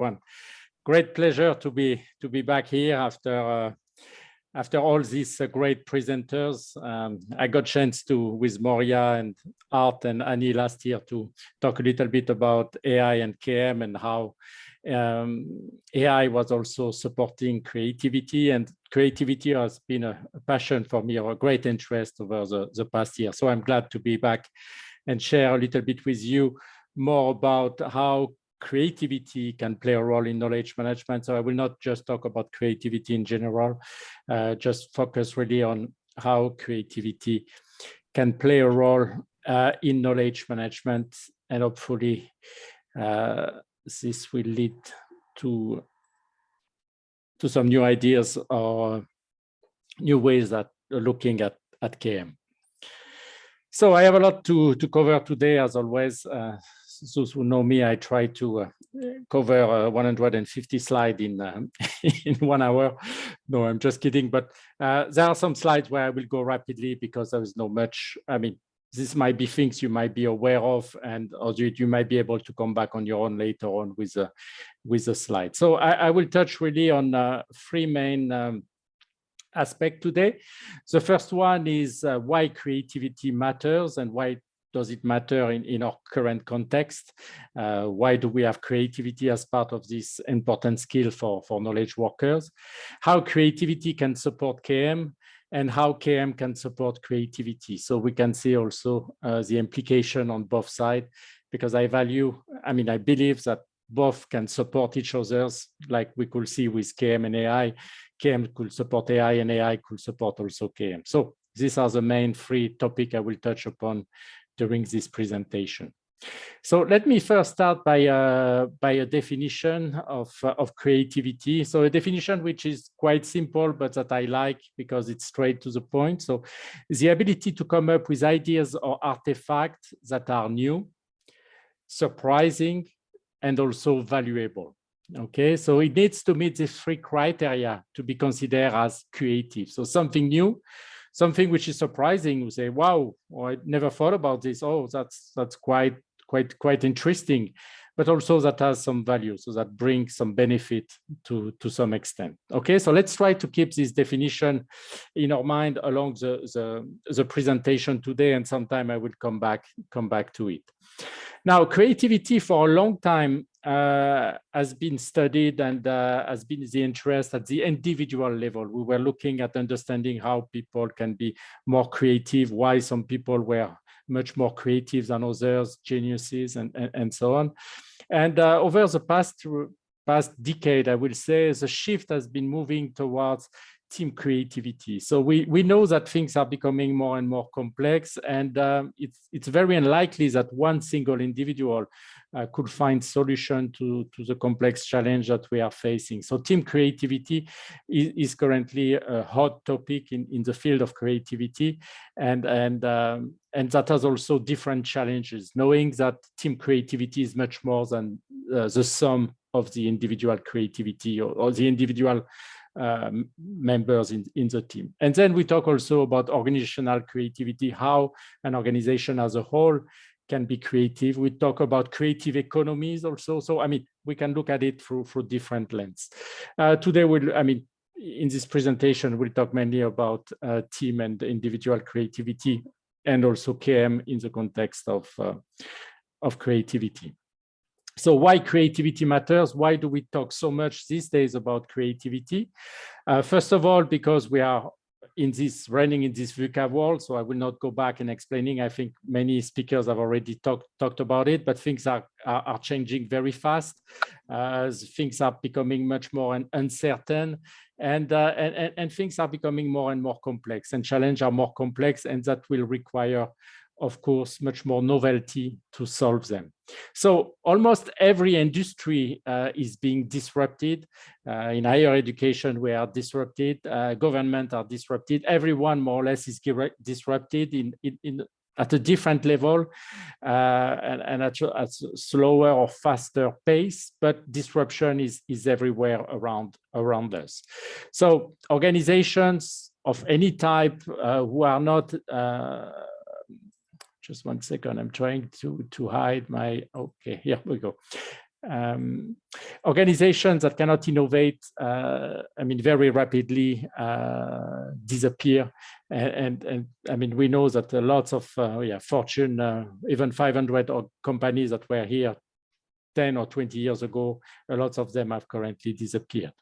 everyone. Great pleasure to be back here after all these great presenters. I got a chance to, with Moria and Art and Annie last year, to talk a little bit about AI and KM and how AI was also supporting creativity, and creativity has been a passion for me, or a great interest over the past year. So I'm glad to be back and share a little bit with you more about how creativity can play a role in knowledge management. So I will not just talk about creativity in general, just focus really on how creativity can play a role in knowledge management, and hopefully this will lead to some new ideas or new ways that looking at KM. So I have a lot to cover today, as always. Those who know me, I try to cover 150 slides in 1 hour. No, I'm just kidding. But there are some slides where I will go rapidly because there is not much. I mean, this might be things you might be aware of, and or you might be able to come back on your own later on with a slide. So I will touch really on three main aspects today. The first one is why creativity matters and why does it matter in our current context? Why do we have creativity as part of this important skill for knowledge workers? How creativity can support KM, and how KM can support creativity. So we can see also the implication on both sides, because I believe that both can support each other's, like we could see with KM and AI. KM could support AI, and AI could support also KM. So these are the main three topics I will touch upon during this presentation. So let me first start by a definition of creativity. So a definition which is quite simple, but that I like because it's straight to the point. So the ability to come up with ideas or artifacts that are new, surprising, and also valuable. Okay, so it needs to meet these three criteria to be considered as creative. So something new, something which is surprising. We say, "Wow, I never thought about this. Oh, that's quite interesting," but also that has some value, so that brings some benefit to some extent. Okay, so let's try to keep this definition in our mind along the presentation today, and sometime I will come back to it. Now, creativity for a long time has been studied and has been the interest at the individual level. We were looking at understanding how people can be more creative, why some people were much more creative than others, geniuses, and so on. And over the past decade, I will say, the shift has been moving towards team creativity. So we know that things are becoming more and more complex, and it's very unlikely that one single individual could find solution to the complex challenge that we are facing. So team creativity is currently a hot topic in the field of creativity, and that has also different challenges, knowing that team creativity is much more than the sum of the individual creativity or the individual members in the team. And then we talk also about organizational creativity, how an organization as a whole can be creative. We talk about creative economies also. So, we can look at it through different lenses. Today, in this presentation, we'll talk mainly about team and individual creativity, and also KM in the context of creativity. So why creativity matters? Why do we talk so much these days about creativity? First of all, because we are running in this VUCA world, so I will not go back and explaining. I think many speakers have already talked about it, but things are changing very fast. Things are becoming much more uncertain, and things are becoming more and more complex, and challenges are more complex, and that will require, of course, much more novelty to solve them. So almost every industry is being disrupted. In higher education, we are disrupted. Government are disrupted. Everyone more or less is disrupted at a different level and at a slower or faster pace, but disruption is everywhere around us. So organizations of any type who are not just one second, I'm trying to hide my, okay, here we go. Organizations that cannot innovate, very rapidly disappear. And I mean, we know that lots of Fortune, even 500 companies that were here 10 or 20 years ago, lots of them have currently disappeared.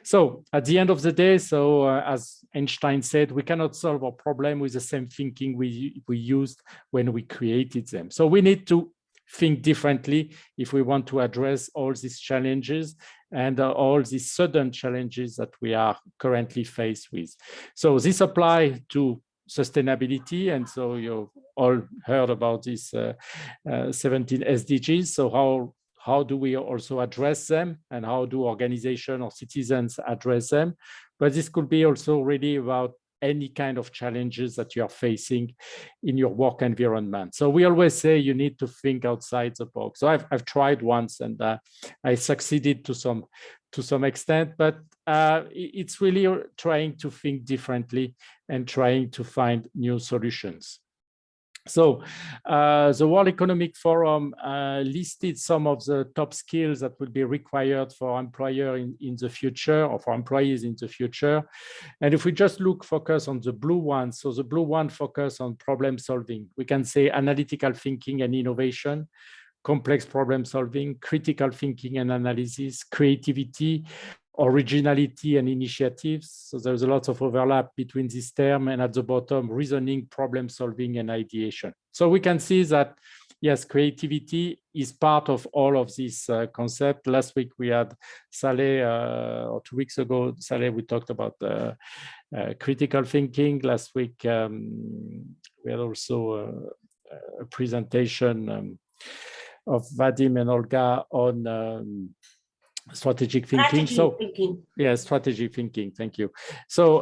So at the end of the day, as Einstein said, we cannot solve our problem with the same thinking we used when we created them. So we need to think differently if we want to address all these challenges and all these sudden challenges that we are currently faced with. So this applies to sustainability. And so you all heard about these 17 SDGs. So how do we also address them, and how do organizations or citizens address them? But this could be also really about any kind of challenges that you are facing in your work environment. So we always say you need to think outside the box. So I've tried once, and I succeeded to some extent, but it's really trying to think differently and trying to find new solutions. So the World Economic Forum listed some of the top skills that will be required for employers in the future, or for employees in the future. And if we just focus on the blue one, so the blue one focus on problem solving. We can say analytical thinking and innovation, complex problem solving, critical thinking and analysis, creativity, originality and initiatives. So there's a lot of overlap between this term, and at the bottom, reasoning, problem solving, and ideation. So we can see that, yes, creativity is part of all of this concept. Last week we had Saleh, or 2 weeks ago, Saleh, we talked about critical thinking. Last week we had also a presentation of Vadim and Olga on strategic thinking. Strategic thinking. Thank you. So,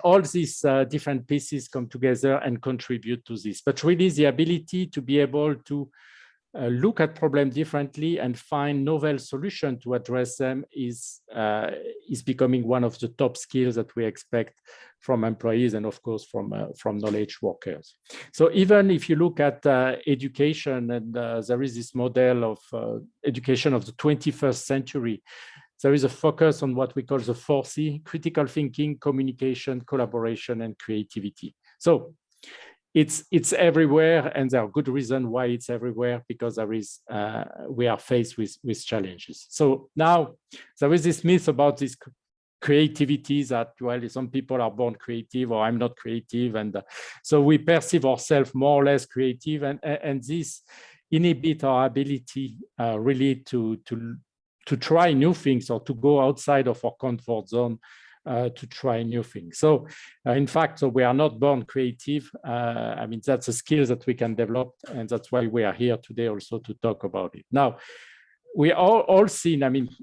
all these different pieces come together and contribute to this. But really, the ability to be able to look at problems differently and find novel solutions to address them is becoming one of the top skills that we expect from employees, and of course from knowledge workers. So even if you look at education, and there is this model of education of the 21st century, there is a focus on what we call the 4C: critical thinking, communication, collaboration, and creativity. So it's everywhere, and there are good reasons why it's everywhere, because we are faced with challenges. So now there is this myth about this creativity that, well, some people are born creative, or I'm not creative, and so we perceive ourselves more or less creative, and this inhibit our ability really to try new things, or to go outside of our comfort zone to try new things. So in fact, we are not born creative. That's a skill that we can develop, and that's why we are here today also to talk about it. Now, we all seen,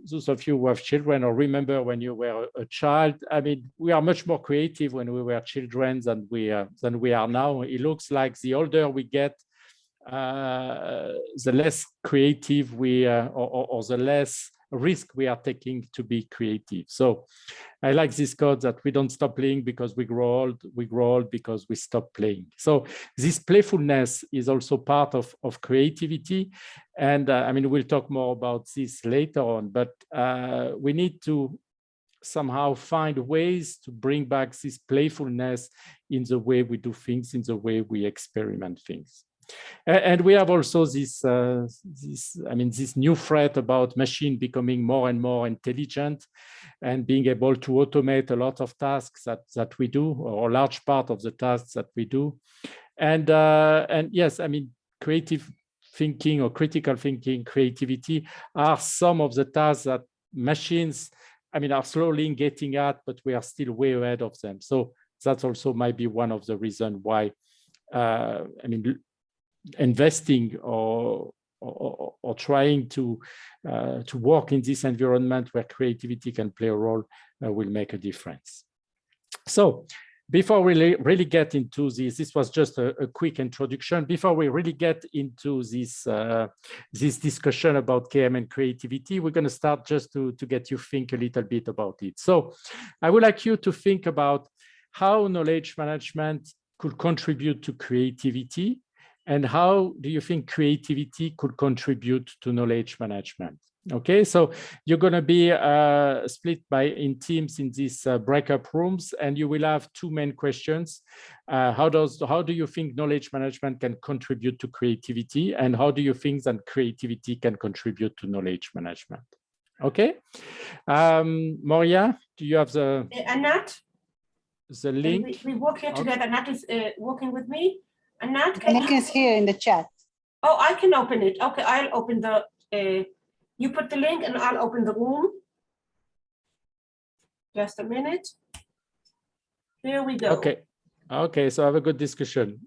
those of you who have children or remember when you were a child, we are much more creative when we were children than we are now. It looks like the older we get, the less creative we or the less risk we are taking to be creative. So I like this quote that we don't stop playing because we grow old because we stop playing. So this playfulness is also part of creativity. And we'll talk more about this later on, but we need to somehow find ways to bring back this playfulness in the way we do things, in the way we experiment things. And we have also this new threat about machine becoming more and more intelligent and being able to automate a lot of tasks that we do, or a large part of the tasks that we do. And yes, creative thinking or critical thinking, creativity are some of the tasks that machines, are slowly getting at, but we are still way ahead of them. So that's also might be one of the reasons why, investing or trying to work in this environment where creativity can play a role will make a difference. So before we really get into this was just a quick introduction. Before we really get into this discussion about KM and creativity, we're going to start just to get you think a little bit about it. So I would like you to think about how knowledge management could contribute to creativity, And how do you think creativity could contribute to knowledge management? Okay, so you're going to be split in teams in these breakup rooms, and you will have two main questions. How do you think knowledge management can contribute to creativity, and how do you think that creativity can contribute to knowledge management? Okay, Moria, do you have the link? We work here together. Nat is working with me. And Nat, the link is here in the chat. Oh, I can open it. Okay, I'll open the. You put the link, and I'll open the room. Just a minute. Here we go. Okay. Okay. So have a good discussion.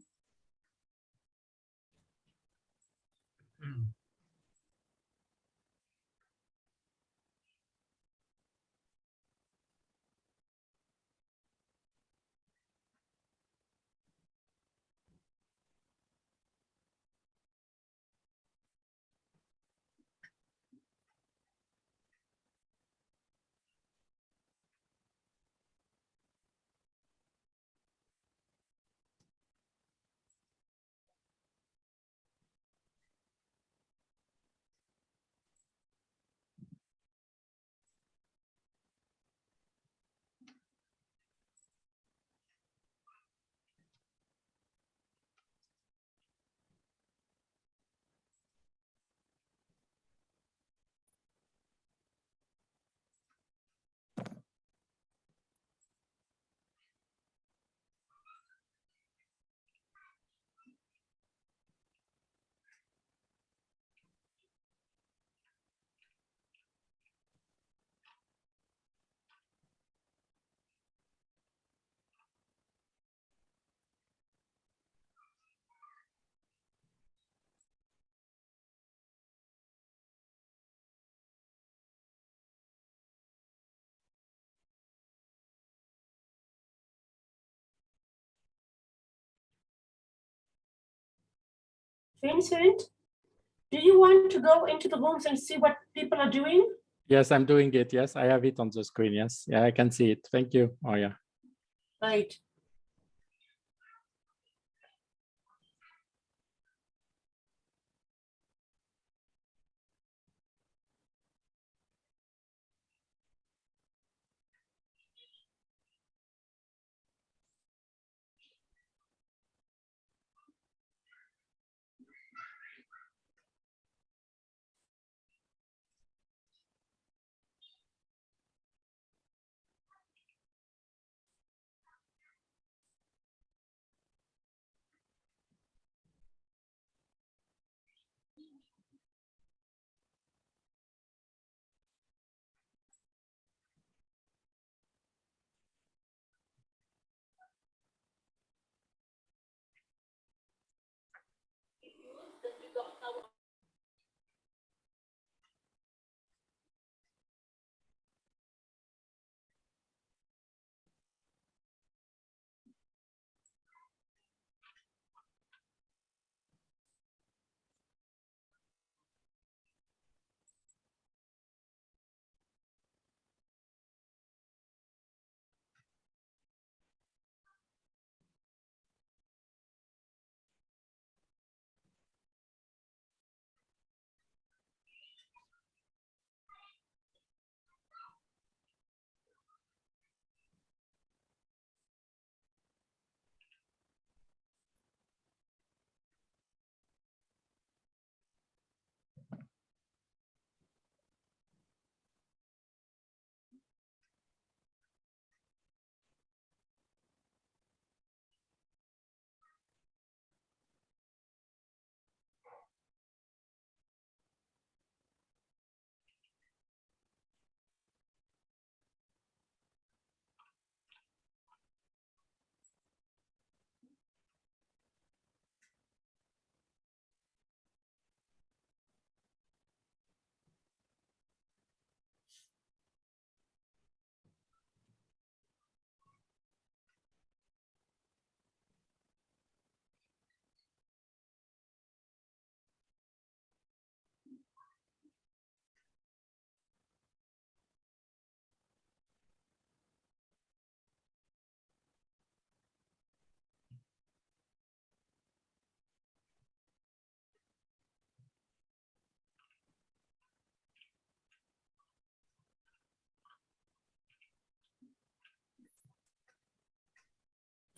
Vincent, do you want to go into the rooms and see what people are doing? Yes, I'm doing it. Yes, I have it on the screen. Yes, yeah, I can see it. Thank you. Oh, yeah. Right.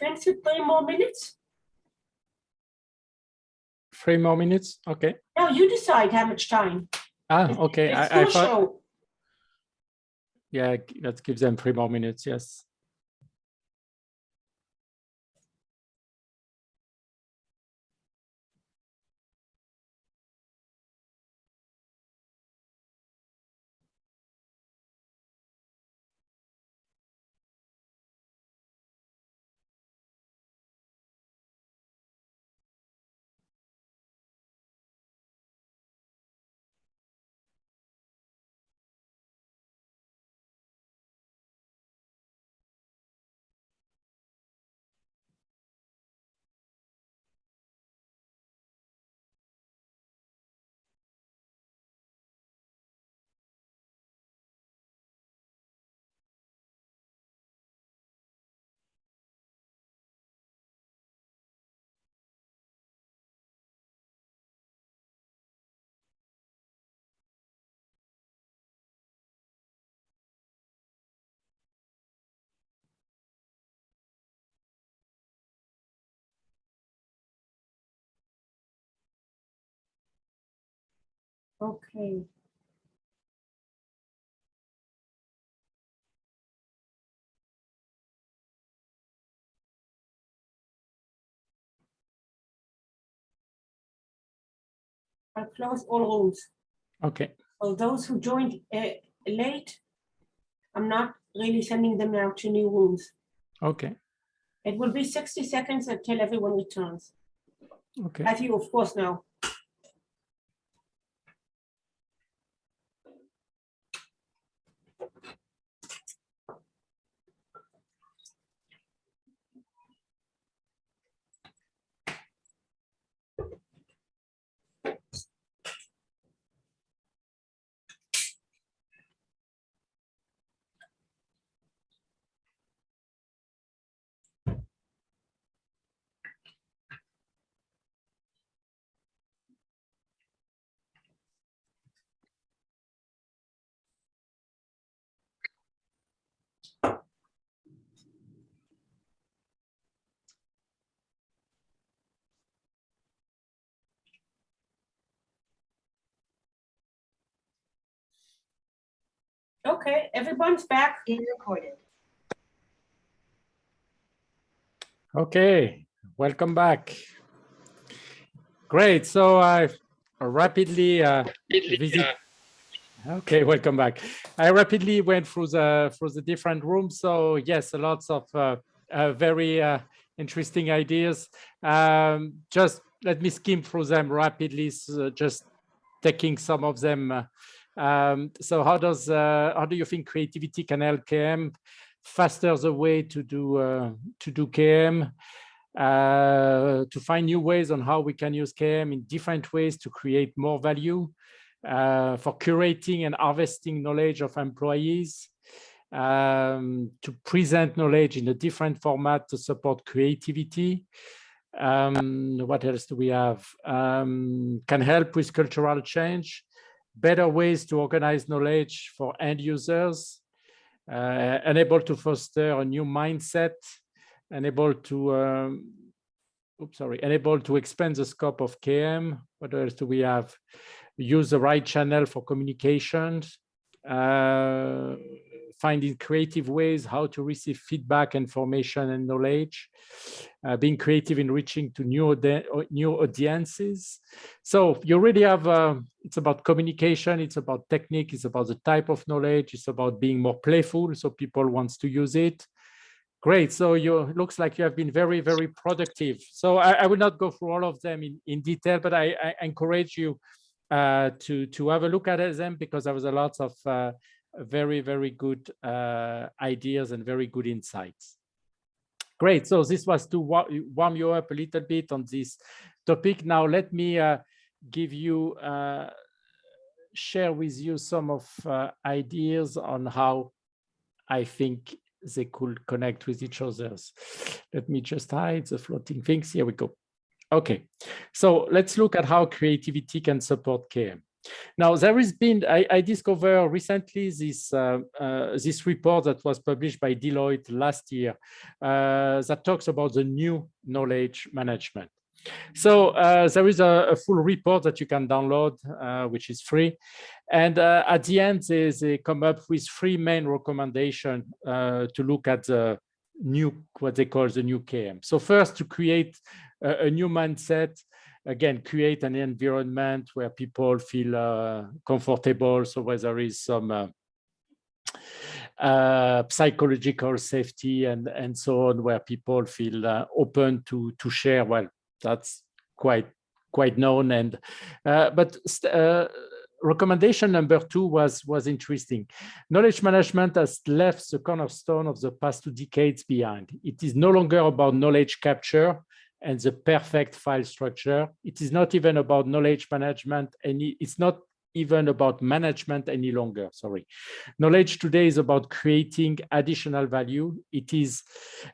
fancy 3 more minutes? 3 more minutes? Okay. No, you decide how much time. Okay. It's I your thought, show. yeah, let's give them 3 more minutes. Yes. Okay. I'll close all rooms. Okay. So those who joined late, I'm not really sending them out to new rooms. Okay. It will be 60 seconds until everyone returns. Okay. As you, of course, know. Okay, everyone's back. Being recorded. Okay. Welcome back. Great. So I rapidly visit. Okay, welcome back. I rapidly went through the different rooms. So yes, lots of very interesting ideas. Just let me skim through them rapidly. So just taking some of them. So how do you think creativity can help KM faster the way to do KM? To find new ways on how we can use KM in different ways to create more value, for curating and harvesting knowledge of employees, to present knowledge in a different format to support creativity. What else do we have? Can help with cultural change, better ways to organize knowledge for end users, enable to foster a new mindset, enable to enable to expand the scope of KM. What else do we have? Use the right channel for communications, finding creative ways how to receive feedback, information, and knowledge, being creative in reaching to new audiences. So you really have, it's about communication, it's about technique, it's about the type of knowledge, it's about being more playful so people want to use it. Great. So looks like you have been very, very productive. So I will not go through all of them in detail, but I encourage you to have a look at them, because there was a lot of very, very good ideas and very good insights. Great. So this was to warm you up a little bit on this topic. Now let me give you, share with you some of ideas on how I think they could connect with each other. Let me just hide the floating things. Here we go. Okay, so let's look at how creativity can support KM. Now, there has been, I discovered recently this report that was published by Deloitte last year that talks about the new knowledge management. So there is a full report that you can download, which is free. And at the end, they come up with 3 main recommendations to look at the new, what they call the new KM. So first, to create a new mindset. Again, create an environment where people feel comfortable. So where there is some psychological safety and so on, where people feel open to share. Well, that's quite known. And but recommendation number 2 was interesting. Knowledge management has left the cornerstone of the past 2 decades behind. It is no longer about knowledge capture and the perfect file structure. It is not even about knowledge management, and it's not even about management any longer, sorry. Knowledge today is about creating additional value. It is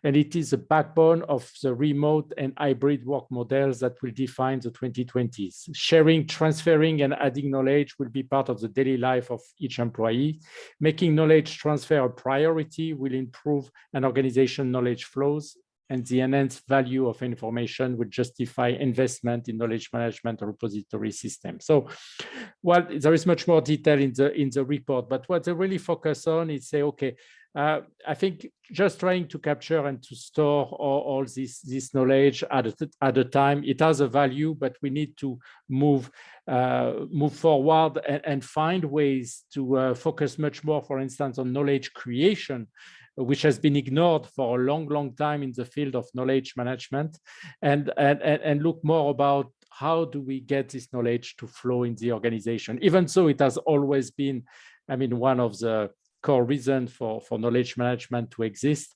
the backbone of the remote and hybrid work models that will define the 2020s. Sharing, transferring, and adding knowledge will be part of the daily life of each employee. Making knowledge transfer a priority will improve an organization's knowledge flows, and the enhanced value of information would justify investment in knowledge management repository system. So, well, there is much more detail in the report, but what they really focus on is say, okay, I think just trying to capture and to store all this knowledge at a time, it has a value, but we need to move forward and find ways to focus much more, for instance, on knowledge creation, which has been ignored for a long time in the field of knowledge management, and look more about how do we get this knowledge to flow in the organization, even though it has always been, I mean, one of the core reasons for knowledge management to exist.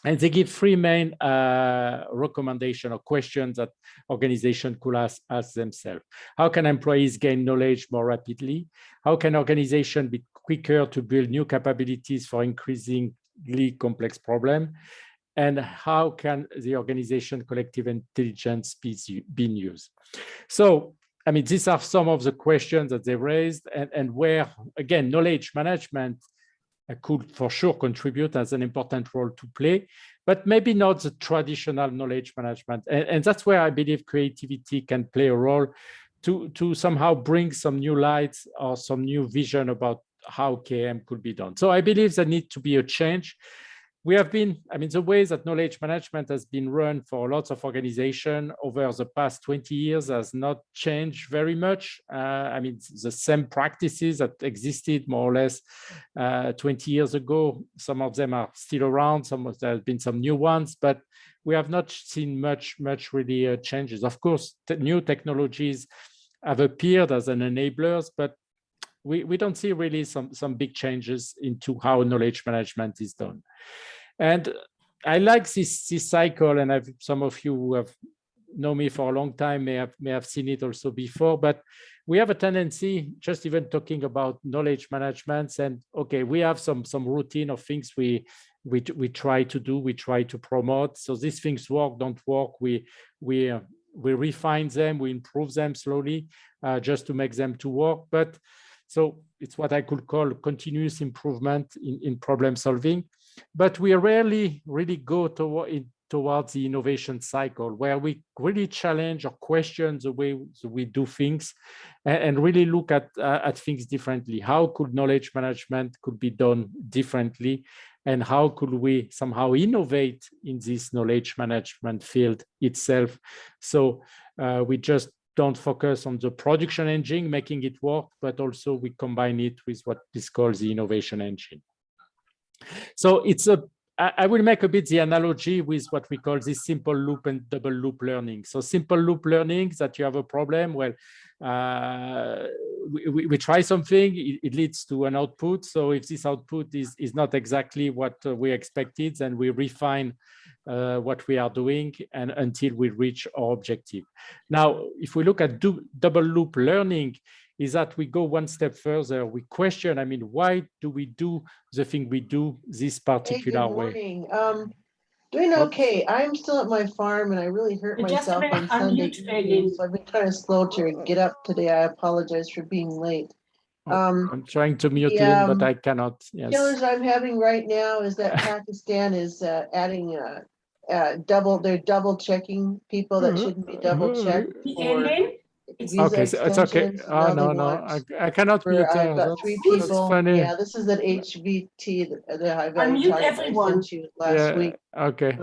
And they give 3 main recommendations or questions that organizations could ask themselves. How can employees gain knowledge more rapidly? How can organizations be quicker to build new capabilities for increasingly complex problems? And how can the organization collective intelligence be used? So, I mean, these are some of the questions that they raised, and where, again, knowledge management could for sure contribute as an important role to play, but maybe not the traditional knowledge management. And that's where I believe creativity can play a role to somehow bring some new lights or some new vision about how KM could be done. So I believe there needs to be a change. We have been, I mean, the ways that knowledge management has been run for lots of organizations over the past 20 years has not changed very much. I mean, the same practices that existed more or less 20 years ago, some of them are still around, there have been some new ones, but we have not seen much really changes. Of course, new technologies have appeared as an enablers, but we don't see really some big changes into how knowledge management is done. And I like this cycle, and some of you who have known me for a long time may have seen it also before, but we have a tendency, just even talking about knowledge management, and okay, we have some routine of things we try to do, we try to promote. So these things work, don't work, we refine them, we improve them slowly just to make them to work. But so it's what I could call continuous improvement in problem solving. But we rarely really go towards the innovation cycle, where we really challenge or question the way we do things and really look at things differently. How could knowledge management could be done differently? And how could we somehow innovate in this knowledge management field itself? So we just don't focus on the production engine, making it work, but also we combine it with what is called the innovation engine. So I will make a bit the analogy with what we call this simple loop and double loop learning. So simple loop learning, that you have a problem, well, we try something, it leads to an output. So if this output is not exactly what we expected, then we refine what we are doing and until we reach our objective. Now, if we look at double loop learning, is that we go one step further. We question, I mean, why do we do the thing we do this particular way? Hey, good morning. Doing okay. I'm still at my farm and I really hurt Just a myself minute, on Sunday unmute, evening, Lynn. so I've been kind of slow to get up today. I apologize for being late. I'm trying to mute the, Lynn, but I cannot. Yes. Challenge I'm having right now is that Pakistan is adding they're double checking people that shouldn't be double checked for Lynn, visa Okay, so it's okay. extensions. Oh, Now they no, want I cannot mute her. I've got 3 That's people. funny. Yeah, this is that HVT that I've already unmute talked about. I everyone. sent you last week. Okay.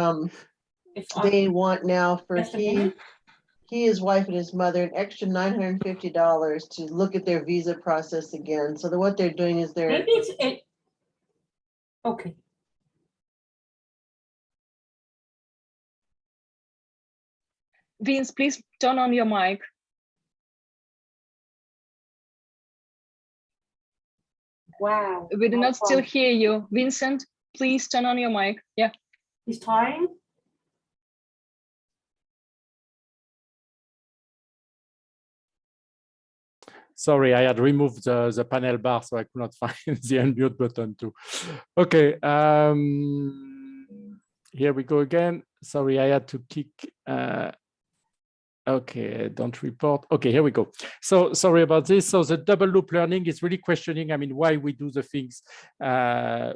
They want now for Just a minute. his wife and his mother an extra $950 to look at their visa process again. So what they're doing is Maybe it's it. Okay. Vince, please turn on your mic. Wow. We do not still hear you. Vincent, please turn on your mic. Yeah. He's trying. Sorry, I had removed the panel bar, so I could not find the unmute button too. Okay, here we go again. Sorry, I had to kick. Okay, don't report. Okay, here we go. So sorry about this. So the double loop learning is really questioning, I mean, why we do the things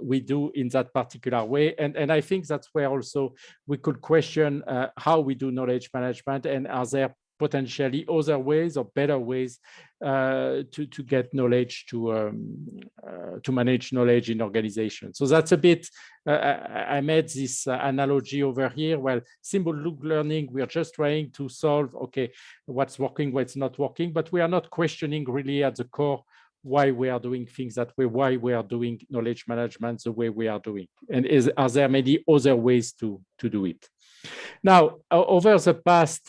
we do in that particular way. And I think that's where also we could question how we do knowledge management, and are there potentially other ways or better ways to get knowledge, to manage knowledge in organization. So that's a bit, I made this analogy over here. Well, symbol loop learning, we are just trying to solve, okay, what's working, what's not working, but we are not questioning really at the core why we are doing things that way, why we are doing knowledge management the way we are doing. And are there many other ways to do it? Now, over the past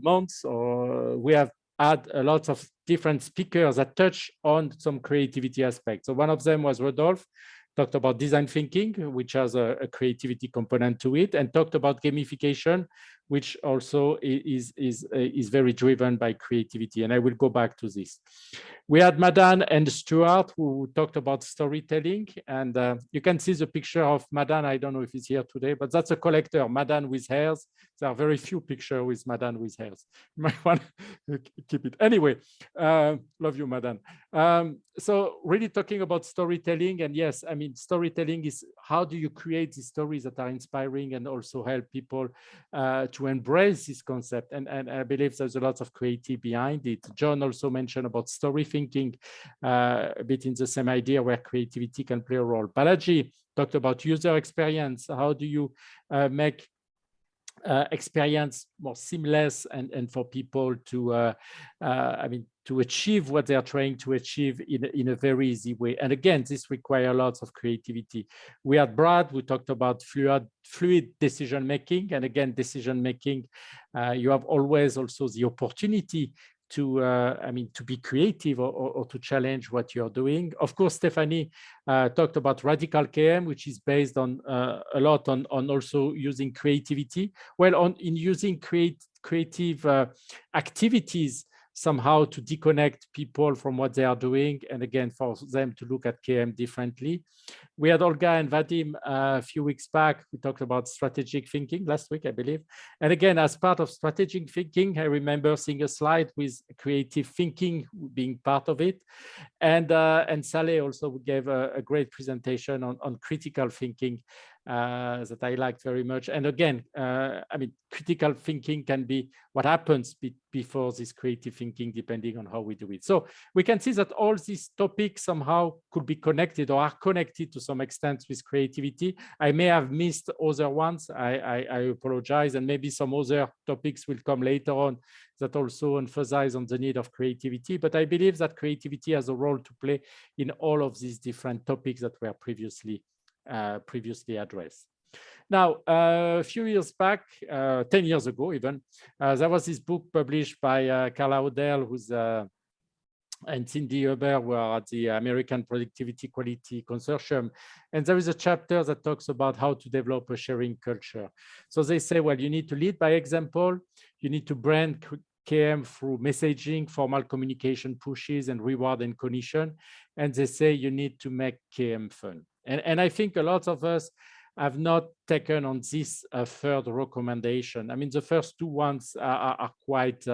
months, we have had a lot of different speakers that touch on some creativity aspects. So one of them was Rodolphe, talked about design thinking, which has a creativity component to it, and talked about gamification, which also is very driven by creativity. And I will go back to this. We had Madan and Stuart who talked about storytelling, and you can see the picture of Madan. I don't know if he's here today, but that's a collector, Madan with hairs. There are very few pictures with Madan with hairs. You might want to keep it. Anyway, love you, Madan. So really talking about storytelling, and yes, I mean, storytelling is how do you create these stories that are inspiring and also help people to embrace this concept. And I believe there's a lot of creativity behind it. John also mentioned about story thinking, a bit in the same idea where creativity can play a role. Balaji talked about user experience. How do you make experience more seamless and for people to, I mean, to achieve what they are trying to achieve in a very easy way. And again, this requires lots of creativity. We had Brad, who talked about fluid decision-making. And again, decision-making, you have always also the opportunity to, I mean, to be creative or to challenge what you're doing. Of course, Stephanie talked about radical KM, which is based on a lot on also using creativity. Well, in using creative activities somehow to disconnect people from what they are doing, and again, for them to look at KM differently. We had Olga and Vadim a few weeks back. We talked about strategic thinking last week, I believe. And again, as part of strategic thinking, I remember seeing a slide with creative thinking being part of it. And Saleh also gave a great presentation on critical thinking that I liked very much. And again, I mean, critical thinking can be what happens before this creative thinking, depending on how we do it. So we can see that all these topics somehow could be connected or are connected to some extent with creativity. I may have missed other ones. I apologize. And maybe some other topics will come later on that also emphasize on the need of creativity. But I believe that creativity has a role to play in all of these different topics that were previously addressed. Now, a few years back, 10 years ago even, there was this book published by Carla Odell, who's and Cindy Huber were at the American Productivity Quality Consortium. And there is a chapter that talks about how to develop a sharing culture. So they say, well, you need to lead by example. You need to brand KM through messaging, formal communication pushes, and reward and cognition. And they say you need to make KM fun. And I think a lot of us have not taken on this third recommendation. I mean, the first two ones are quite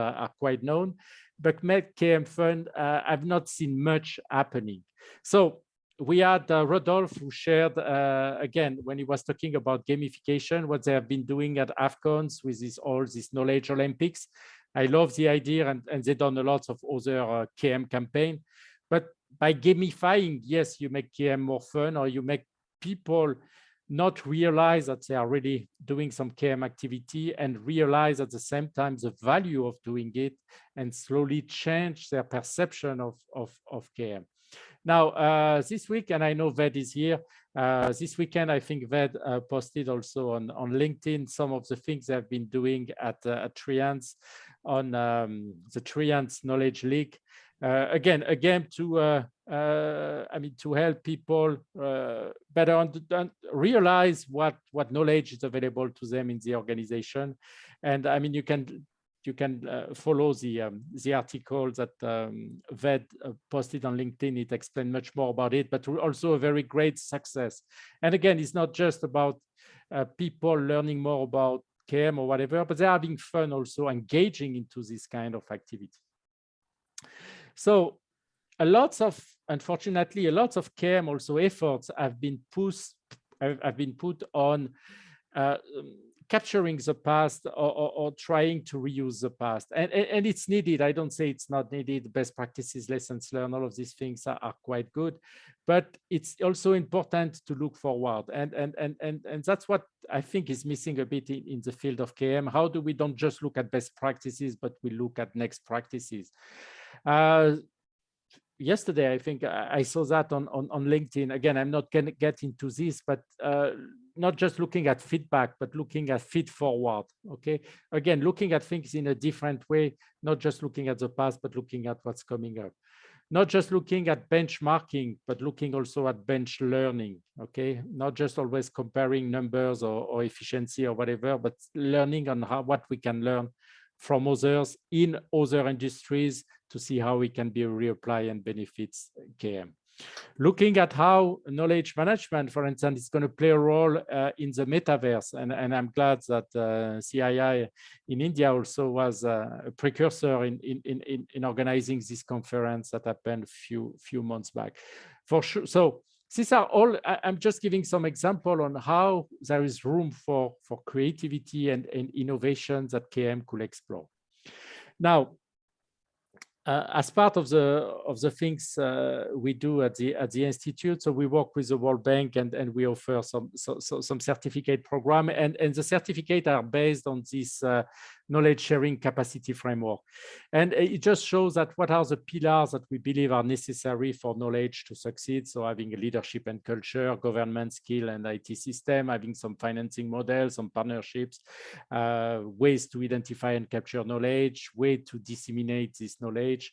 known, but make KM fun. I've not seen much happening. So we had Rodolphe, who shared again when he was talking about gamification, what they have been doing at AFCONs with all these knowledge Olympics. I love the idea, and they've done a lot of other KM campaign. But by gamifying, yes, you make KM more fun, or you make people not realize that they are really doing some KM activity and realize at the same time the value of doing it, and slowly change their perception of KM. Now, this week, and I know Ved is here, this weekend, I think Ved posted also on LinkedIn some of the things they've been doing at Trians on the Trians Knowledge League. Again, a game to, I mean, to help people better realize what knowledge is available to them in the organization. And I mean, you can follow the article that Ved posted on LinkedIn. It explained much more about it, but also a very great success. And again, it's not just about people learning more about KM or whatever, but they're having fun also engaging into this kind of activity. So unfortunately, a lot of KM also efforts have been put on capturing the past or trying to reuse the past. And it's needed. I don't say it's not needed. Best practices, lessons learned, all of these things are quite good. But it's also important to look forward. And that's what I think is missing a bit in the field of KM. How do we don't just look at best practices, but we look at next practices? Yesterday, I think I saw that on LinkedIn. Again, I'm not going to get into this, but not just looking at feedback, but looking at feed forward. Okay. Again, looking at things in a different way, not just looking at the past, but looking at what's coming up. Not just looking at benchmarking, but looking also at bench learning. Okay. Not just always comparing numbers or efficiency or whatever, but learning on what we can learn from others in other industries to see how we can be reapply and benefits KM. Looking at how knowledge management, for instance, is going to play a role in the metaverse. And I'm glad that CII in India also was a precursor in organizing this conference that happened a few months back. For sure. So these are all, I'm just giving some example on how there is room for creativity and innovation that KM could explore. Now, as part of the things we do at the institute, so we work with the World Bank and we offer some certificate program, and the certificate are based on this knowledge sharing capacity framework, and it just shows that what are the pillars that we believe are necessary for knowledge to succeed. So having a leadership and culture, government skill and IT system, having some financing models, some partnerships, ways to identify and capture knowledge, way to disseminate this knowledge,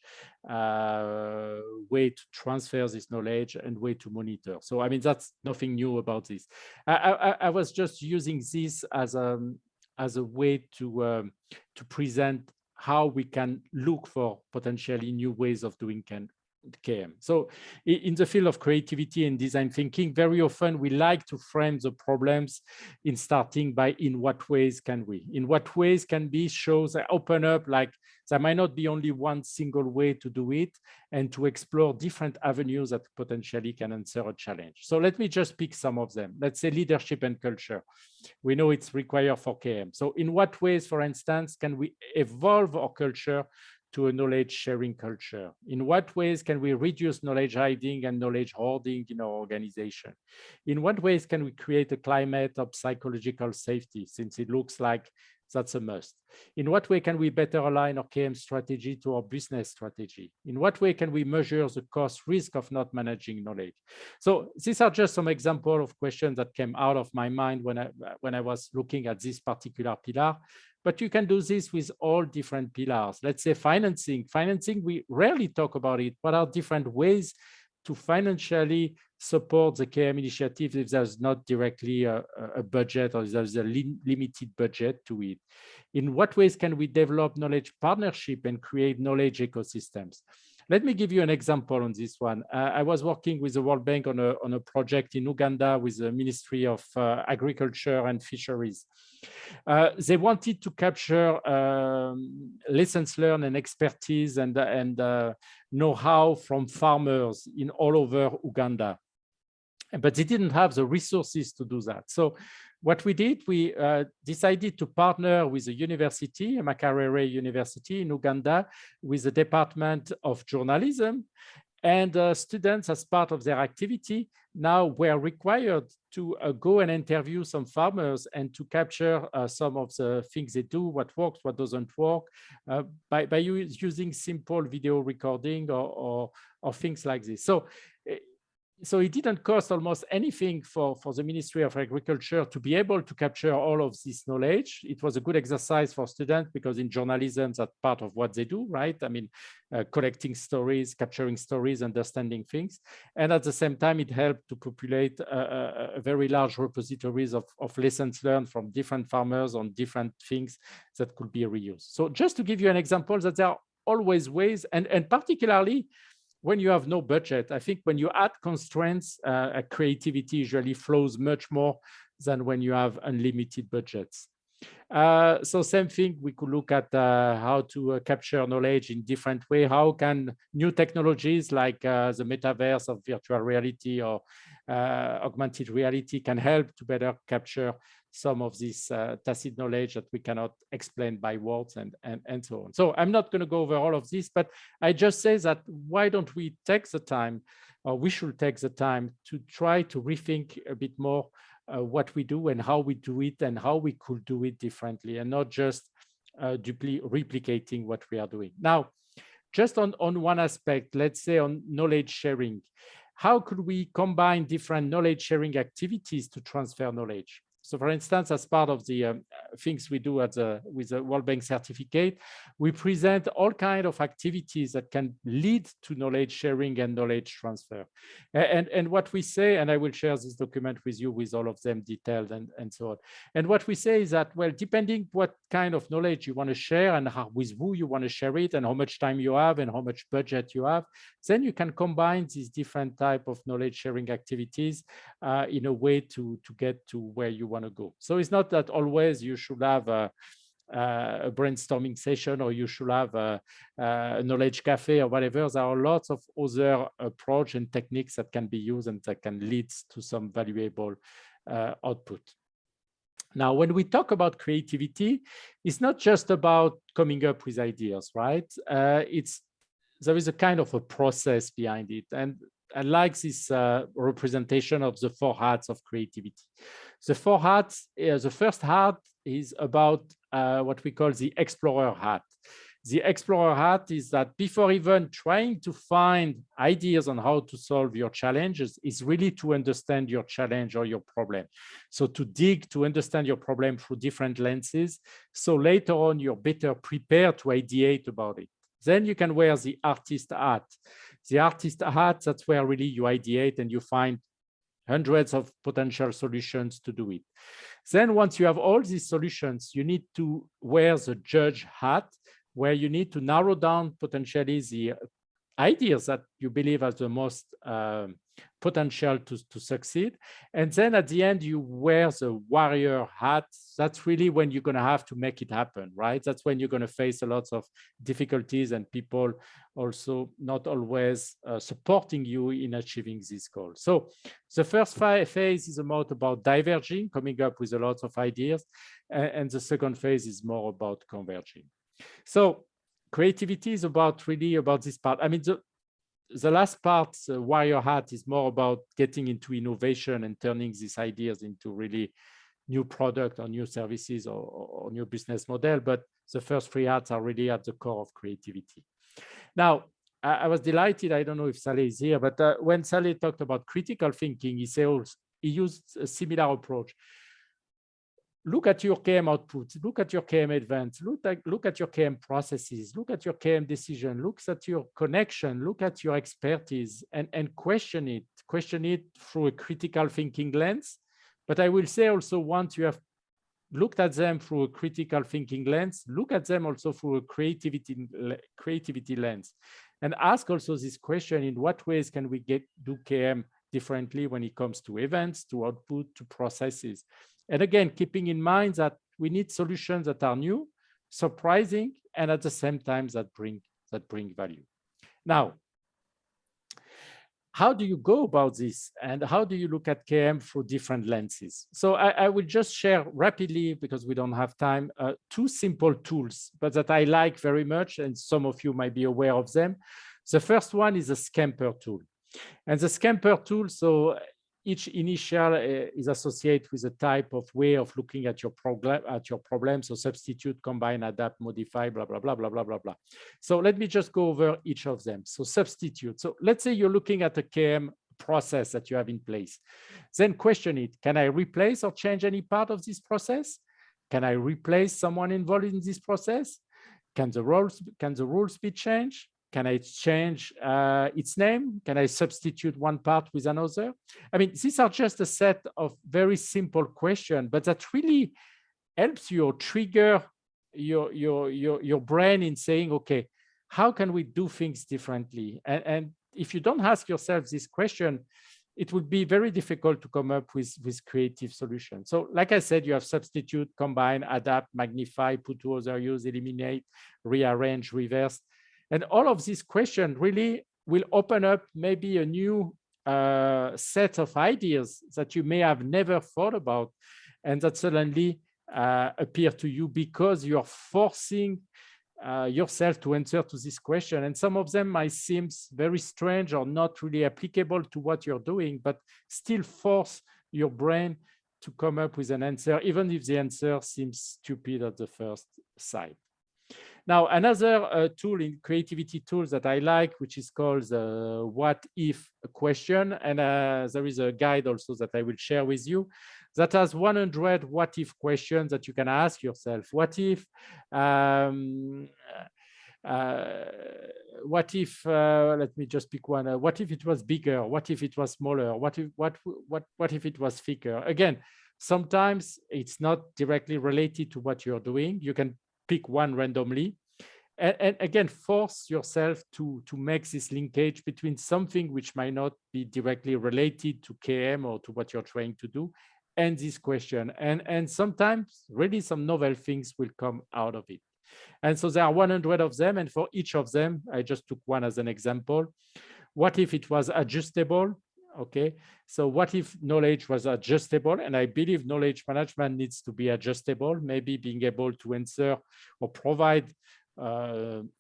way to transfer this knowledge, and way to monitor. So I mean, that's nothing new about this. I was just using this as a way to present how we can look for potentially new ways of doing KM. So in the field of creativity and design thinking, very often we like to frame the problems in starting by in what ways can we? In what ways can be shows that open up, like there might not be only one single way to do it, and to explore different avenues that potentially can answer a challenge. So let me just pick some of them. Let's say leadership and culture. We know it's required for KM. So in what ways, for instance, can we evolve our culture to a knowledge sharing culture? In what ways can we reduce knowledge hiding and knowledge hoarding in our organization? In what ways can we create a climate of psychological safety, since it looks like that's a must? In what way can we better align our KM strategy to our business strategy? In what way can we measure the cost risk of not managing knowledge? So these are just some examples of questions that came out of my mind when I was looking at this particular pillar. But you can do this with all different pillars. Let's say financing. Financing, we rarely talk about it. What are different ways to financially support the KM initiative if there's not directly a budget, or there's a limited budget to it? In what ways can we develop knowledge partnership and create knowledge ecosystems? Let me give you an example on this one. I was working with the World Bank on a project in Uganda with the Ministry of Agriculture and Fisheries. They wanted to capture lessons learned and expertise and know-how from farmers in all over Uganda. But they didn't have the resources to do that. So what we did, we decided to partner with a university, Makerere University in Uganda, with the Department of Journalism. And students, as part of their activity, now were required to go and interview some farmers and to capture some of the things they do, what works, what doesn't work, by using simple video recording or things like this. So it didn't cost almost anything for the Ministry of Agriculture to be able to capture all of this knowledge. It was a good exercise for students because in journalism, that's part of what they do, right? I mean, collecting stories, capturing stories, understanding things. And at the same time, it helped to populate a very large repositories of lessons learned from different farmers on different things that could be reused. So just to give you an example that there are always ways, and particularly, when you have no budget, I think when you add constraints, creativity usually flows much more than when you have unlimited budgets. So same thing, we could look at how to capture knowledge in different ways. How can new technologies like the metaverse of virtual reality or augmented reality can help to better capture some of this tacit knowledge that we cannot explain by words and so on. So I'm not going to go over all of this, but I just say that why don't we take the time, or we should take the time to try to rethink a bit more what we do and how we do it and how we could do it differently and not just replicating what we are doing. Now, just on one aspect, let's say on knowledge sharing, how could we combine different knowledge sharing activities to transfer knowledge? So for instance, as part of the things we do with the World Bank certificate, we present all kinds of activities that can lead to knowledge sharing and knowledge transfer. And what we say, and I will share this document with you with all of them detailed and so on. And what we say is that, well, depending what kind of knowledge you want to share and with who you want to share it and how much time you have and how much budget you have, then you can combine these different type of knowledge sharing activities in a way to get to where you want to go. So it's not that always you should have a brainstorming session or you should have a knowledge cafe or whatever. There are lots of other approach and techniques that can be used and that can lead to some valuable output. Now, when we talk about creativity, it's not just about coming up with ideas, right? There is a kind of a process behind it. And I like this representation of the 4 hats of creativity. The 4 hats, the first hat is about what we call the explorer hat. The explorer hat is that before even trying to find ideas on how to solve your challenges, is really to understand your challenge or your problem. So to dig, to understand your problem through different lenses. So later on, you're better prepared to ideate about it. Then you can wear the artist hat. The artist hat, that's where really you ideate and you find hundreds of potential solutions to do it. Then once you have all these solutions, you need to wear the judge hat, where you need to narrow down potentially the ideas that you believe has the most potential to succeed. And then at the end, you wear the warrior hat. That's really when you're going to have to make it happen, right? That's when you're going to face a lot of difficulties and people also not always supporting you in achieving this goal. So the first phase is about diverging, coming up with a lot of ideas. And the second phase is more about converging. So creativity is really about this part. I mean, the last part, the warrior hat, is more about getting into innovation and turning these ideas into really new product or new services or new business model. But the first 3 hats are really at the core of creativity. Now, I was delighted, I don't know if Saleh is here, but when Saleh talked about critical thinking, he used a similar approach. Look at your KM outputs, look at your KM events, look at your KM processes, look at your KM decision, look at your connection, look at your expertise and question it through a critical thinking lens. But I will say also, once you have looked at them through a critical thinking lens, look at them also through a creativity lens. and ask also this question: in what ways can we do KM differently when it comes to events, to output, to processes? And again, keeping in mind that we need solutions that are new, surprising, and at the same time that bring value. Now, how do you go about this, and how do you look at KM through different lenses? So I will just share rapidly, because we don't have time, 2 simple tools, but that I like very much, and some of you might be aware of them. The first one is a Scamper tool. And the Scamper tool, so each initial is associated with a type of way of looking at your problem. So substitute, combine, adapt, modify, blah, blah, blah, blah, blah, blah, blah. So let me just go over each of them. So substitute. So let's say you're looking at a KM process that you have in place. Then question it: can I replace or change any part of this process? Can I replace someone involved in this process? Can the rules be changed? Can I change its name? Can I substitute one part with another? I mean, these are just a set of very simple questions, but that really helps you trigger your brain in saying, okay, how can we do things differently? And if you don't ask yourself this question, it would be very difficult to come up with creative solutions. So like I said, you have substitute, combine, adapt, magnify, put to other use, eliminate, rearrange, reverse. And all of these questions really will open up maybe a new set of ideas that you may have never thought about, and that suddenly appear to you because you're forcing yourself to answer to this question. And some of them might seem very strange or not really applicable to what you're doing, but still force your brain to come up with an answer, even if the answer seems stupid at the first sight. Now, another tool in creativity tools that I like, which is called the what if question. And there is a guide also that I will share with you that has 100 what if questions that you can ask yourself. What if, let me just pick one. What if it was bigger? What if it was smaller? What if it was thicker? Again, sometimes it's not directly related to what you're doing. You can pick one randomly, and again, force yourself to make this linkage between something which might not be directly related to KM or to what you're trying to do and this question. And sometimes really some novel things will come out of it. And so there are 100 of them, and for each of them, I just took one as an example. What if it was adjustable? Okay, so what if knowledge was adjustable? And I believe knowledge management needs to be adjustable, maybe being able to answer or provide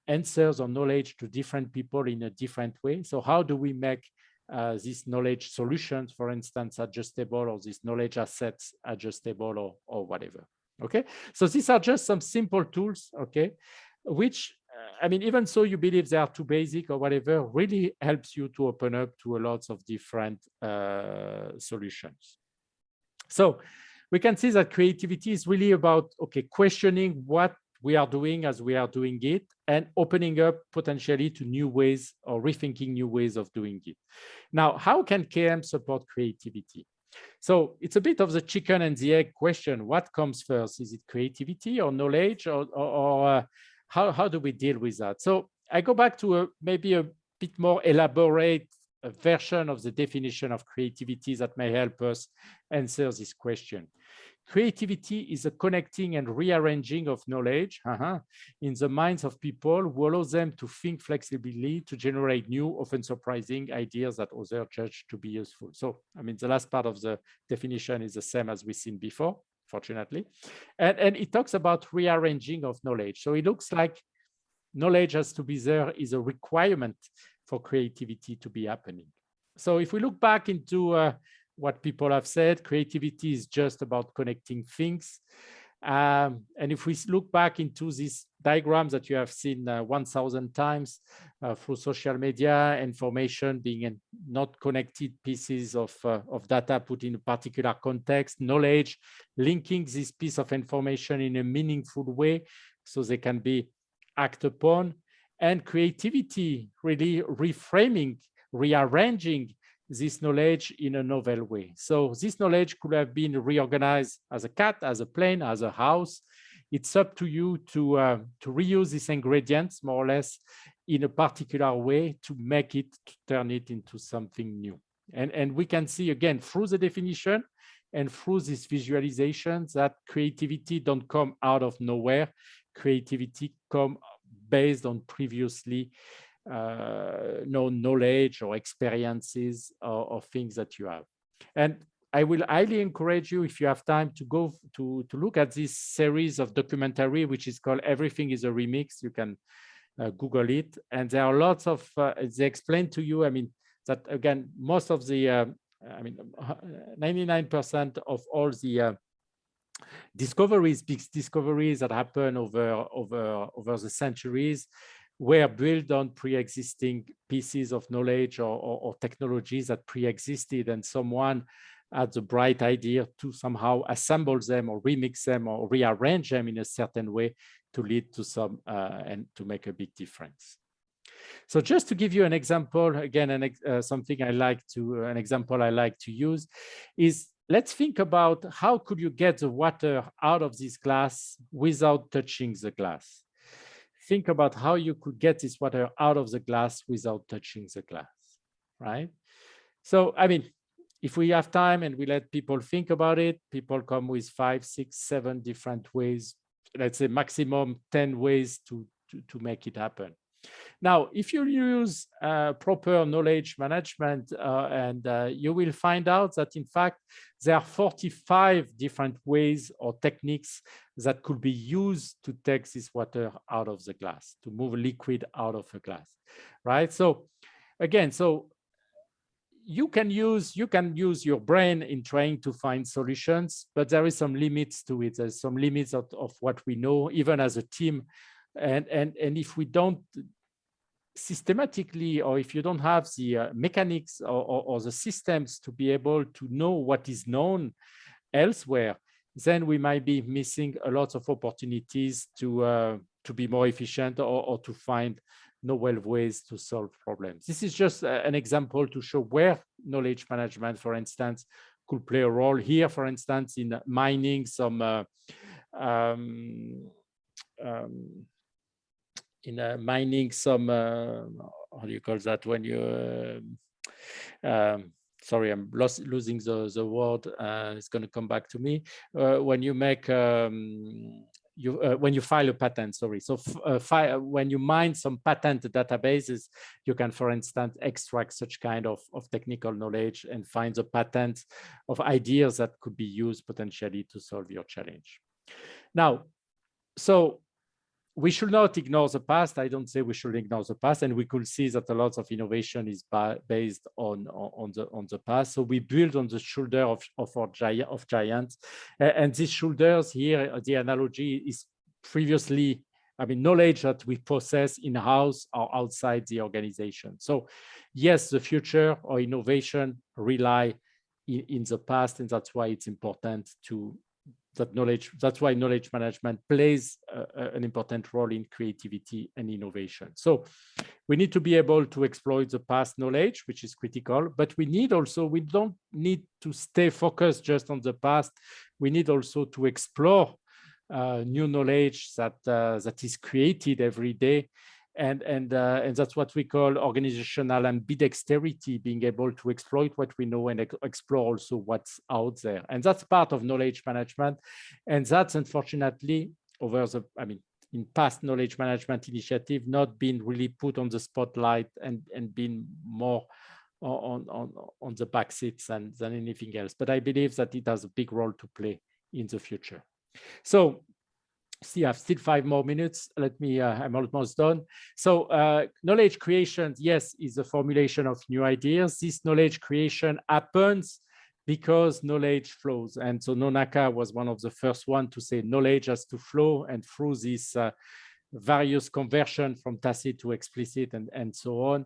answers or knowledge to different people in a different way. So how do we make these knowledge solutions, for instance, adjustable, or these knowledge assets adjustable, or whatever? Okay, so these are just some simple tools, okay, which I mean, even so you believe they are too basic or whatever, really helps you to open up to a lot of different solutions. So we can see that creativity is really about, okay, questioning what we are doing as we are doing it, and opening up potentially to new ways or rethinking new ways of doing it. Now, how can KM support creativity? So it's a bit of the chicken and the egg question. What comes first? Is it creativity or knowledge, or how do we deal with that? So I go back to maybe a bit more elaborate version of the definition of creativity that may help us answer this question. Creativity is a connecting and rearranging of knowledge in the minds of people who allows them to think flexibly, to generate new, often surprising ideas that others judge to be useful. So, I mean, the last part of the definition is the same as we've seen before, fortunately. And it talks about rearranging of knowledge. So it looks like knowledge has to be there is a requirement for creativity to be happening. So if we look back into what people have said, creativity is just about connecting things. And if we look back into these diagrams that you have seen 1,000 times through social media, information being not connected pieces of data put in a particular context, knowledge, linking this piece of information in a meaningful way so they can be acted upon, and creativity really reframing, rearranging this knowledge in a novel way. So this knowledge could have been reorganized as a cat, as a plane, as a house. It's up to you to reuse these ingredients more or less in a particular way to make it, to turn it into something new. And we can see again through the definition and through this visualization that creativity don't come out of nowhere. Creativity come based on previously known knowledge or experiences or things that you have. And I will highly encourage you, if you have time, to go to look at this series of documentary, which is called Everything is a Remix. You can Google it. And there are lots of, they explain to you, I mean, that again, most of the, 99% of all the discoveries, big discoveries that happen over the centuries were built on pre-existing pieces of knowledge or technologies that pre-existed, and someone had the bright idea to somehow assemble them or remix them or rearrange them in a certain way to lead to some and to make a big difference. So just to give you an example, again, something I like to, an example I like to use is, let's think about how could you get the water out of this glass without touching the glass. Think about how you could get this water out of the glass without touching the glass, right? So, I mean, if we have time and we let people think about it, people come with 5, 6, 7 different ways, let's say maximum 10 ways to make it happen. Now, if you use proper knowledge management, you will find out that, in fact, there are 45 different ways or techniques that could be used to take this water out of the glass, to move liquid out of a glass, right? So again, so you can use your brain in trying to find solutions, but there is some limits to it. There's some limits of what we know, even as a team. And if we don't systematically, or if you don't have the mechanics or the systems to be able to know what is known elsewhere, then we might be missing a lot of opportunities to be more efficient or to find novel ways to solve problems. This is just an example to show where knowledge management, for instance, could play a role here, for instance, in mining some how do you call that when you sorry, I'm losing the word, it's going to come back to me, when you make when you file a patent, sorry. So when you mine some patent databases, you can, for instance, extract such kind of technical knowledge and find the patents of ideas that could be used potentially to solve your challenge. Now, so we should not ignore the past. I don't say we should ignore the past, and we could see that a lot of innovation is based on the past. So we build on the shoulder of giants, and these shoulders here, the analogy is previously, I mean, knowledge that we possess in-house or outside the organization. So yes, the future or innovation rely in the past, and that's why it's important to that's why knowledge management plays an important role in creativity and innovation. So we need to be able to exploit the past knowledge, which is critical, but we don't need to stay focused just on the past. We need also to explore new knowledge that is created every day. And that's what we call organizational ambidexterity, being able to exploit what we know and explore also what's out there. And that's part of knowledge management. And that's unfortunately in past knowledge management initiative, not been really put on the spotlight and been more on the back seats than anything else. But I believe that it has a big role to play in the future. So, see, I've still 5 more minutes. I'm almost done. So knowledge creation, yes, is the formulation of new ideas. This knowledge creation happens because knowledge flows. And so Nonaka was one of the first ones to say knowledge has to flow, and through this various conversion from tacit to explicit and so on,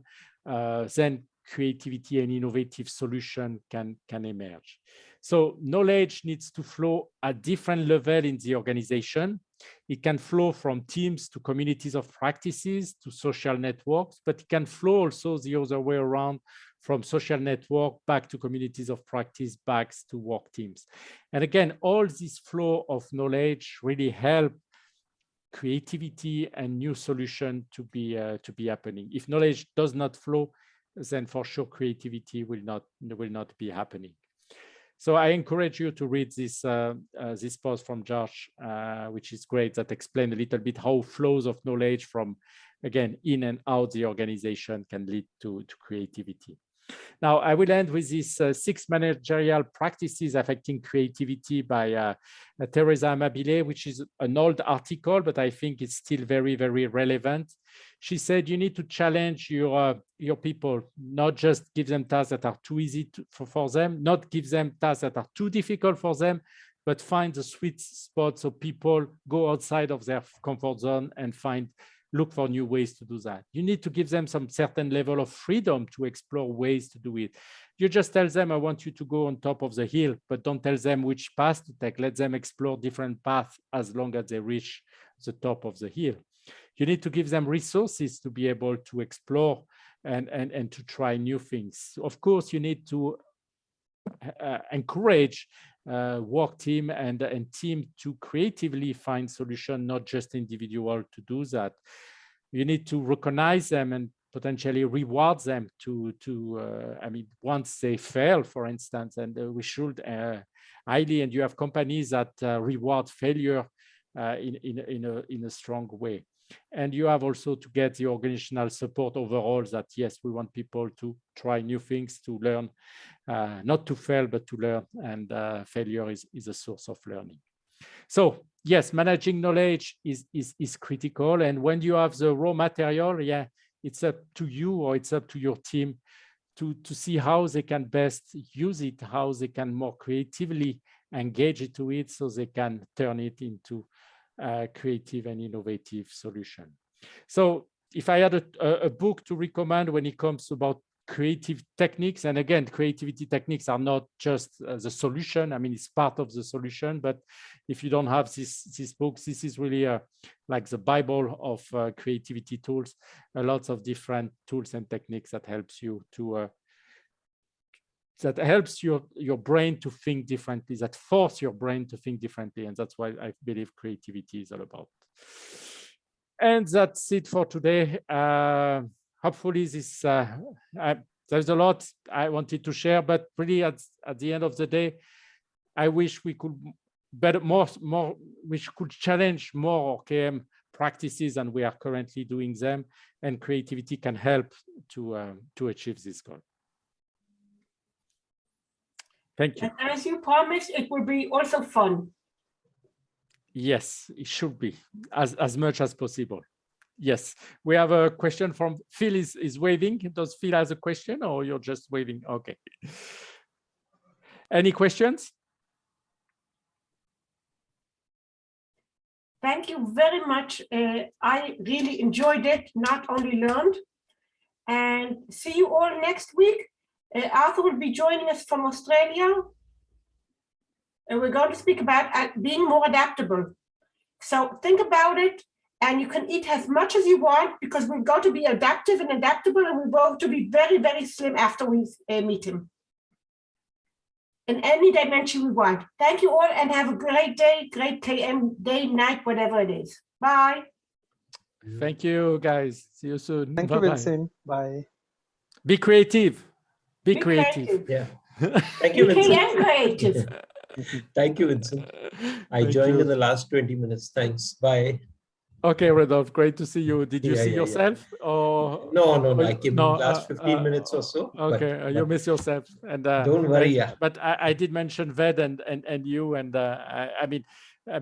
then creativity and innovative solution can emerge. So knowledge needs to flow at different levels in the organization. It can flow from teams to communities of practices to social networks, but it can flow also the other way around, from social network back to communities of practice, back to work teams. And again, all this flow of knowledge really help creativity and new solution to be happening. If knowledge does not flow, then for sure creativity will not be happening. So I encourage you to read this post from Josh, which is great, that explains a little bit how flows of knowledge from, again, in and out the organization can lead to creativity. Now, I will end with these 6 managerial practices affecting creativity by Teresa Amabile, which is an old article, but I think it's still very, very relevant. She said you need to challenge your people, not just give them tasks that are too easy for them, not give them tasks that are too difficult for them, but find the sweet spot so people go outside of their comfort zone and look for new ways to do that. You need to give them some certain level of freedom to explore ways to do it. You just tell them, I want you to go on top of the hill, but don't tell them which path to take. Let them explore different paths as long as they reach the top of the hill. You need to give them resources to be able to explore and to try new things. Of course, you need to encourage work team and team to creatively find solutions, not just individual to do that. You need to recognize them and potentially reward them I mean, once they fail, for instance, and we should highly, and you have companies that reward failure in a strong way. And you have also to get the organizational support overall that, yes, we want people to try new things, to learn, not to fail, but to learn. And failure is a source of learning. So yes, managing knowledge is critical. And when you have the raw material, yeah, it's up to you or it's up to your team to see how they can best use it, how they can more creatively engage into it so they can turn it into creative and innovative solution. So if I had a book to recommend when it comes about creative techniques, and again, creativity techniques are not just the solution. I mean, it's part of the solution, but if you don't have these books, this is really like the Bible of creativity tools, lots of different tools and techniques that helps you to that helps your brain to think differently, that force your brain to think differently. And that's what I believe creativity is all about. And that's it for today. Hopefully this, there's a lot I wanted to share, but really at the end of the day, I wish we could we could challenge more OKM practices than we are currently doing them, and creativity can help to achieve this goal. Thank you. And as you promised, it will be also fun. Yes, it should be as much as possible. Yes, we have a question from Phil is waving. Does Phil has a question or you're just waving? Okay. Any questions? Thank you very much. I really enjoyed it, not only learned. And see you all next week. Arthur will be joining us from Australia. And we're going to speak about being more adaptable. So think about it, and you can eat as much as you want because we're going to be adaptive and adaptable, and we're going to be very, very slim after we meet him. In any dimension we want. Thank you all and have a great day, great KM day, night, whatever it is. Bye. Thank you, guys. See you soon. Thank you, Vincent. Bye. Be creative. Be creative. Yeah. Thank you, Be Vincent. KM creative. Thank you, Vincent. I joined in the last 20 minutes. Thanks. Bye. Okay, Rodolphe, great to see you. Did you see Yeah. yourself? Or No. I came in last 15 minutes or so. Okay, you miss yourself. And don't worry. Yeah. But I did mention Ved and you, and I mean,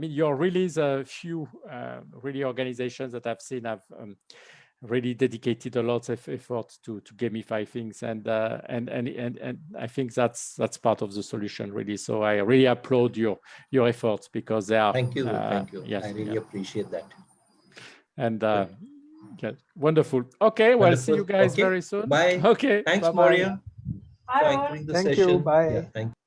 you're really the few really organizations that I've seen have really dedicated a lot of effort to gamify things, and I think that's part of the solution, really. So I really applaud your efforts because they are. Thank you. Thank you. Yes, I really appreciate that. And yeah, wonderful. Okay, well, see you guys very soon. Bye. Okay, Thanks, bye-bye. Moria. Bye. For anchoring the Thank session. you. Bye. Yeah, thank you.